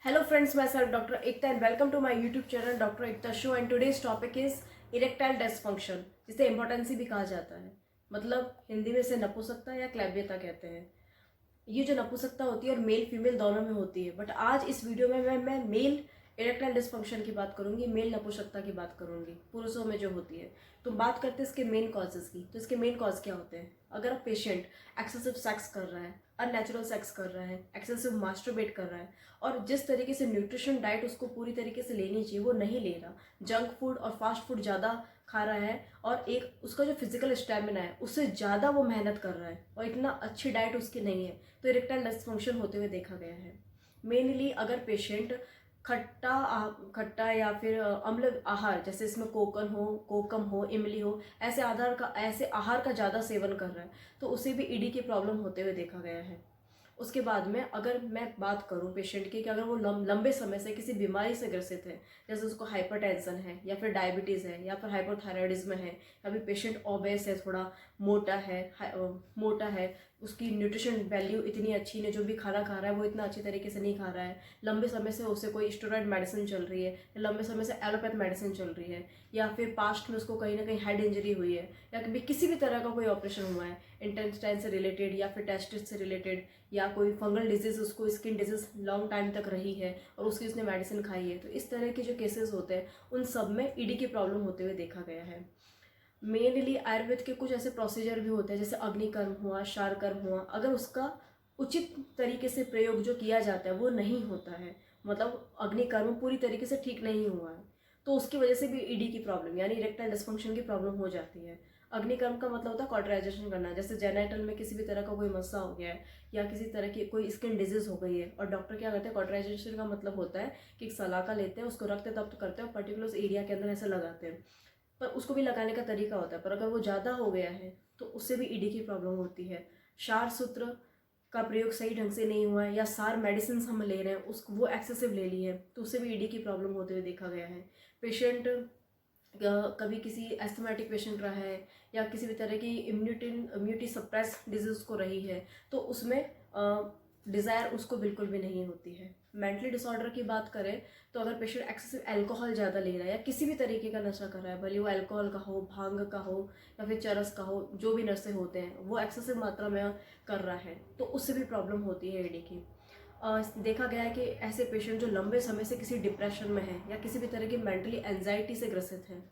Hello friends, myself Dr. Ekta and welcome to my YouTube channel Dr. Ekta Show and today's topic is erectile dysfunction, जिसे impotency भी कहा जाता है। मतलब हिंदी में इसे नपुंसकता या क्लैब्यता कहते हैं। ये जो नपुंसकता होती है और मेल फीमेल दोनों में होती है, बट आज इस वीडियो में मैं मेल इरेक्टाइल डिस्फंक्शन की बात करूंगी, मेल नपुंसकता की बात करूंगी, पुरुषों में जो होती है। तो बात करते हैं इसके मेन कॉजेज़ की। तो इसके मेन कॉज क्या होते हैं? अगर आप पेशेंट एक्सेसिव सेक्स कर रहा है, अननेचुरल सेक्स कर रहा है, एक्सेसिव मास्टरबेट कर रहा है और जिस तरीके से न्यूट्रिशन डाइट उसको पूरी तरीके से लेनी चाहिए वो नहीं ले रहा, जंक फूड और फास्ट फूड ज़्यादा खा रहा है और एक उसका जो फिजिकल स्टेमिना है उससे ज़्यादा वो मेहनत कर रहा है और इतना अच्छी डाइट उसकी नहीं है, तो इरेक्टाइल डिस्फंक्शन होते हुए देखा गया है। मेनली अगर पेशेंट खट्टा या फिर अम्ल आहार, जैसे इसमें कोकम हो, इमली हो, ऐसे आहार का ज़्यादा सेवन कर रहा है तो उसे भी ईडी की प्रॉब्लम होते हुए देखा गया है। उसके बाद में अगर मैं बात करूं पेशेंट की कि अगर वो लंबे समय से किसी बीमारी से ग्रसित है, जैसे उसको हाइपरटेंशन है या फिर डायबिटीज़ है या फिर हाइपोथायराइडिज्म है या फिर पेशेंट ओबेस है, थोड़ा मोटा है, उसकी न्यूट्रिशन वैल्यू इतनी अच्छी नहीं, जो भी खाना खा रहा है वो इतना अच्छी तरीके से नहीं खा रहा है, लंबे समय से उसे कोई स्टेरॉइड मेडिसिन चल रही है या लंबे समय से एलोपैथ मेडिसिन चल रही है या फिर पास्ट में उसको कहीं ना कहीं हेड इंजरी हुई है या कभी किसी भी तरह का कोई ऑपरेशन हुआ है इंटेस्टाइन से रिलेटेड या फिर टेस्टिस से रिलेटेड या कोई फंगल डिजीज़, उसको स्किन डिजीज़ लॉन्ग टाइम तक रही है और उसकी उसने मेडिसिन खाई है, तो इस तरह के जो केसेस होते हैं उन सब में ईडी की प्रॉब्लम होते हुए देखा गया है। मेनली आयुर्वेद के कुछ ऐसे प्रोसीजर भी होते हैं जैसे अग्निकर्म हुआ, शारकर्म हुआ, अगर उसका उचित तरीके से प्रयोग जो किया जाता है वो नहीं होता है, मतलब अग्निकर्म पूरी तरीके से ठीक नहीं हुआ है, तो उसकी वजह से भी ईडी की प्रॉब्लम यानी इरेक्टाइल डिस्फंक्शन की प्रॉब्लम हो जाती है। अग्निकर्म का मतलब होता है कॉटराइजेशन करना, जैसे जेनाइटल में किसी भी तरह का कोई मसला हो गया है या किसी तरह की कोई स्किन डिजीज हो गई है और डॉक्टर क्या करते हैं, कॉटराइजेशन का मतलब होता है कि एक सलाका लेते हैं, उसको रक्त तप्त करते हैं और पर्टिकुलर एरिया के अंदर ऐसे लगाते हैं, पर उसको भी लगाने का तरीका होता है, पर अगर वो ज़्यादा हो गया है तो उससे भी ईडी की प्रॉब्लम होती है। क्षार सूत्र का प्रयोग सही ढंग से नहीं हुआ है या सार मेडिसिन हम ले रहे हैं उसको वो एक्सेसिव ले ली है तो उससे भी ईडी की प्रॉब्लम होते हुए देखा गया है। पेशेंट कभी किसी एस्थमेटिक पेशेंट रहा है या किसी भी तरह की इम्यूनिटी सप्रेस डिजीज को रही है तो उसमें डिज़ायर उसको बिल्कुल भी नहीं होती है। मेंटली डिसऑर्डर की बात करें तो अगर पेशेंट एक्सेसिव अल्कोहल ज़्यादा ले रहा है या किसी भी तरीके का नशा कर रहा है, भले वो अल्कोहल का हो, भांग का हो या फिर चरस का हो, जो भी नशे होते हैं वो एक्सेसिव मात्रा में कर रहा है तो उससे भी प्रॉब्लम होती है ईडी की। देखा गया है कि ऐसे पेशेंट जो लंबे समय से किसी डिप्रेशन में है या किसी भी तरह की मेंटली एंजाइटी से ग्रसित हैं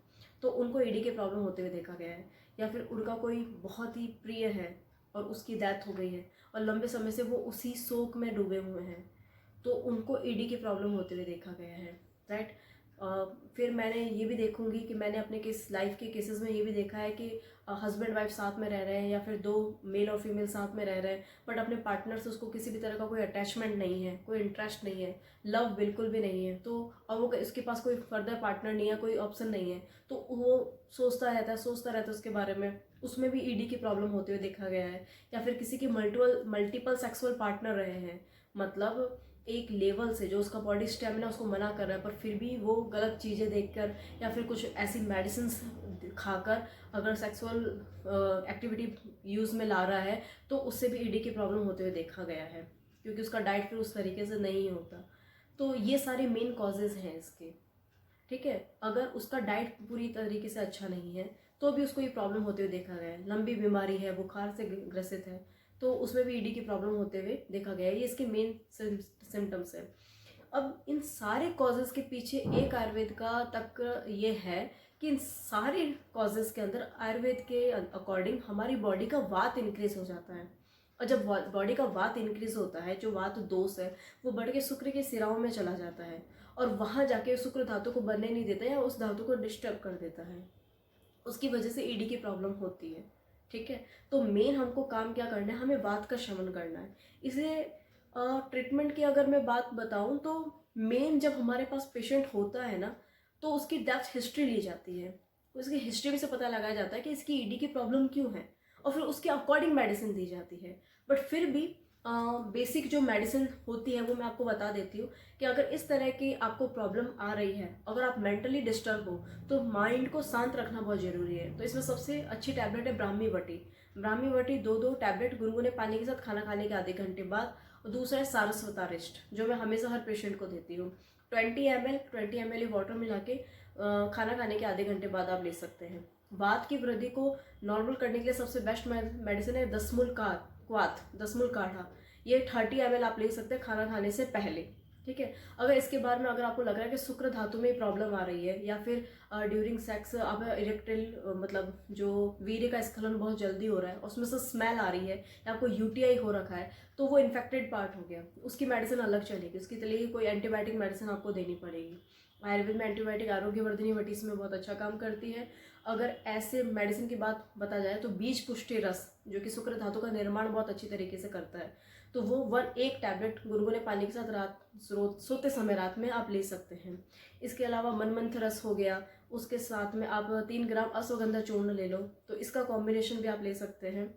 तो उनको ईडी की प्रॉब्लम होते हुए देखा गया है। या फिर उनका कोई बहुत ही प्रिय है और उसकी डेथ हो गई है और लंबे समय से वो उसी शोक में डूबे हुए हैं तो उनको ईडी की प्रॉब्लम होते हुए देखा गया है, राइट। फिर मैंने ये भी देखूंगी कि मैंने अपने लाइफ के केसेस में ये भी देखा है कि हस्बैंड वाइफ साथ में रह रहे हैं या फिर दो मेल और फीमेल साथ में रह रहे हैं बट अपने पार्टनर से उसको किसी भी तरह का कोई अटैचमेंट नहीं है, कोई इंटरेस्ट नहीं है, लव बिल्कुल भी नहीं है, तो और वो इसके पास कोई फर्दर पार्टनर नहीं है, कोई ऑप्शन नहीं है, तो वो सोचता रहता है उसके बारे में, उसमें भी ईडी की प्रॉब्लम होते हुए देखा गया है। या फिर किसी के मल्टीपल सेक्सुअल पार्टनर रहे हैं, मतलब एक लेवल से जो उसका बॉडी स्टेमिना उसको मना कर रहा है पर फिर भी वो गलत चीज़ें देखकर या फिर कुछ ऐसी मेडिसिन खाकर अगर सेक्सुअल एक्टिविटी यूज़ में ला रहा है तो उससे भी ईडी की प्रॉब्लम होते हुए देखा गया है क्योंकि उसका डाइट फिर उस तरीके से नहीं होता। तो ये सारे मेन कॉजेज़ हैं इसके, ठीक है। अगर उसका डाइट पूरी तरीके से अच्छा नहीं है तो भी उसको ये प्रॉब्लम होते हुए देखा गया है। लंबी बीमारी है, बुखार से ग्रसित है तो उसमें भी ईडी की प्रॉब्लम होते हुए देखा गया है। ये इसके मेन सिम्टम्स है। अब इन सारे कॉजेज़ के पीछे एक आयुर्वेद का तक ये है कि इन सारे कॉजेज़ के अंदर आयुर्वेद के अकॉर्डिंग हमारी बॉडी का वात इंक्रीज हो जाता है और जब बॉडी का वात इंक्रीज होता है, जो वात दोष है वो बढ़ के शुक्र के सिराओं में चला जाता है और वहाँ जाके शुक्र धातु को बनने नहीं देता या उस धातु को डिस्टर्ब कर देता है, उसकी वजह से ईडी की प्रॉब्लम होती है, ठीक है। तो मेन हमको काम क्या करना है, हमें वात का शमन करना है। इसलिए ट्रीटमेंट की अगर मैं बात बताऊं तो मेन जब हमारे पास पेशेंट होता है ना तो उसकी डेप्थ हिस्ट्री ली जाती है, उसकी हिस्ट्री में से पता लगाया जाता है कि इसकी ईडी की प्रॉब्लम क्यों है और फिर उसके अकॉर्डिंग मेडिसिन दी जाती है। बट फिर भी बेसिक जो मेडिसिन होती है वो मैं आपको बता देती हूँ कि अगर इस तरह की आपको प्रॉब्लम आ रही है, अगर आप मेंटली डिस्टर्ब हो तो माइंड को शांत रखना बहुत ज़रूरी है। तो इसमें सबसे अच्छी टैबलेट है ब्राह्मी वटी। ब्राह्मी वटी 2-2 टैबलेट गुनगुने पानी के साथ खाना खाने के आधे घंटे बाद और दूसरा है सारस्वता रेस्ट, जो मैं हमेशा हर पेशेंट को देती हूँ। 20 ml ही वाटर मिला के खाना खाने के आधे घंटे बाद आप ले सकते हैं। वात की वृद्धि को नॉर्मल करने के लिए सबसे बेस्ट मेडिसिन है दसमूल काढ़ा। ये 30 ml आप ले सकते हैं खाना खाने से पहले, ठीक है। अगर इसके बाद में अगर आपको लग रहा है कि शुक्र धातु में प्रॉब्लम आ रही है, या फिर ड्यूरिंग सेक्स आप इरेक्टाइल मतलब जो वीर्य का स्खलन बहुत जल्दी हो रहा है, उसमें से स्मेल आ रही है, या आपको यूटीआई हो रखा है, तो वो इन्फेक्टेड पार्ट हो गया, उसकी मेडिसिन अलग चलेगी। उसकी चलेगी कोई एंटीबायोटिक मेडिसिन आपको देनी पड़ेगी। आयुर्वेद में एंटीबायोटिक आरोग्यवर्धिनी वटिस में बहुत अच्छा काम करती है। अगर ऐसे मेडिसिन की बात बता जाए तो बीज पुष्टि रस, जो कि शुक्र धातु का निर्माण बहुत अच्छी तरीके से करता है, तो वो एक टैबलेट गुनगुने पानी के साथ सोते समय रात में आप ले सकते हैं। इसके अलावा मनमंथ रस हो गया, उसके साथ में आप 3 ग्राम अश्वगंधा चूर्ण ले लो, तो इसका कॉम्बिनेशन भी आप ले सकते हैं।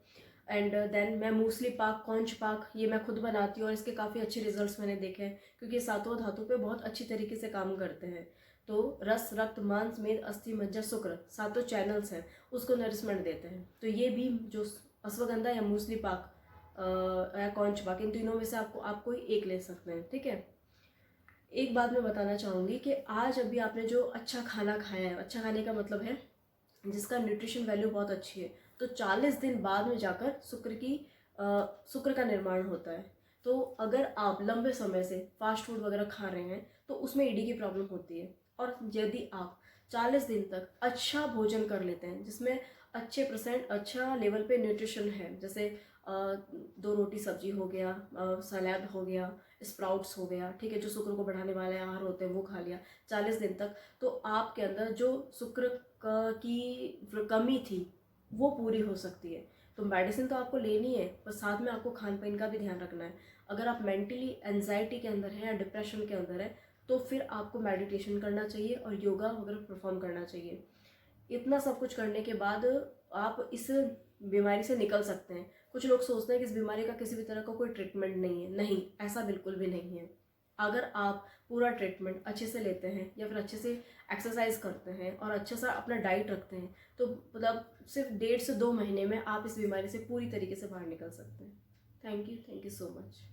एंड देन मैं मूसली पाक, कौंच पाक, ये मैं खुद बनाती हूँ और इसके काफ़ी अच्छे रिजल्ट्स मैंने देखे हैं, क्योंकि ये सातों धातु पे बहुत अच्छी तरीके से काम करते हैं। तो रस, रक्त, मांस, मेद, अस्थि, मज्जा, शुक्र, सातों चैनल्स हैं, उसको नरिशमेंट देते हैं। तो ये भी जो अश्वगंधा या मूसली पाक या कौंच पाक, इन तीनों में से आप कोई एक ले सकते हैं, ठीक है। एक बात मैं बताना चाहूँगी कि आज अभी आपने जो अच्छा खाना खाया है, अच्छा खाने का मतलब है जिसका न्यूट्रिशन वैल्यू बहुत अच्छी है, तो 40 दिन बाद में जाकर शुक्र का निर्माण होता है। तो अगर आप लंबे समय से फास्ट फूड वगैरह खा रहे हैं तो उसमें ईडी की प्रॉब्लम होती है। और यदि आप 40 दिन तक अच्छा भोजन कर लेते हैं जिसमें अच्छे परसेंट, अच्छा लेवल पे न्यूट्रिशन है, जैसे 2 रोटी सब्जी हो गया, सलाद हो गया, स्प्राउट्स हो गया, ठीक है, जो शुक्र को बढ़ाने वाले आहार होते हैं वो खा लिया 40 दिन तक, तो आपके अंदर जो शुक्र की कमी थी वो पूरी हो सकती है। तो मेडिसिन तो आपको लेनी है, पर साथ में आपको खान पान का भी ध्यान रखना है। अगर आप मेंटली एंजाइटी के अंदर हैं या डिप्रेशन के अंदर है, तो फिर आपको मेडिटेशन करना चाहिए और योगा वगैरह परफॉर्म करना चाहिए। इतना सब कुछ करने के बाद आप इस बीमारी से निकल सकते हैं। कुछ लोग सोचते हैं कि इस बीमारी का किसी भी तरह का कोई ट्रीटमेंट नहीं है। नहीं, ऐसा बिल्कुल भी नहीं है। अगर आप पूरा ट्रीटमेंट अच्छे से लेते हैं या फिर अच्छे से एक्सरसाइज करते हैं और अच्छा सा अपना डाइट रखते हैं, तो मतलब सिर्फ 1.5 से 2 महीने में आप इस बीमारी से पूरी तरीके से बाहर निकल सकते हैं। Thank you so much.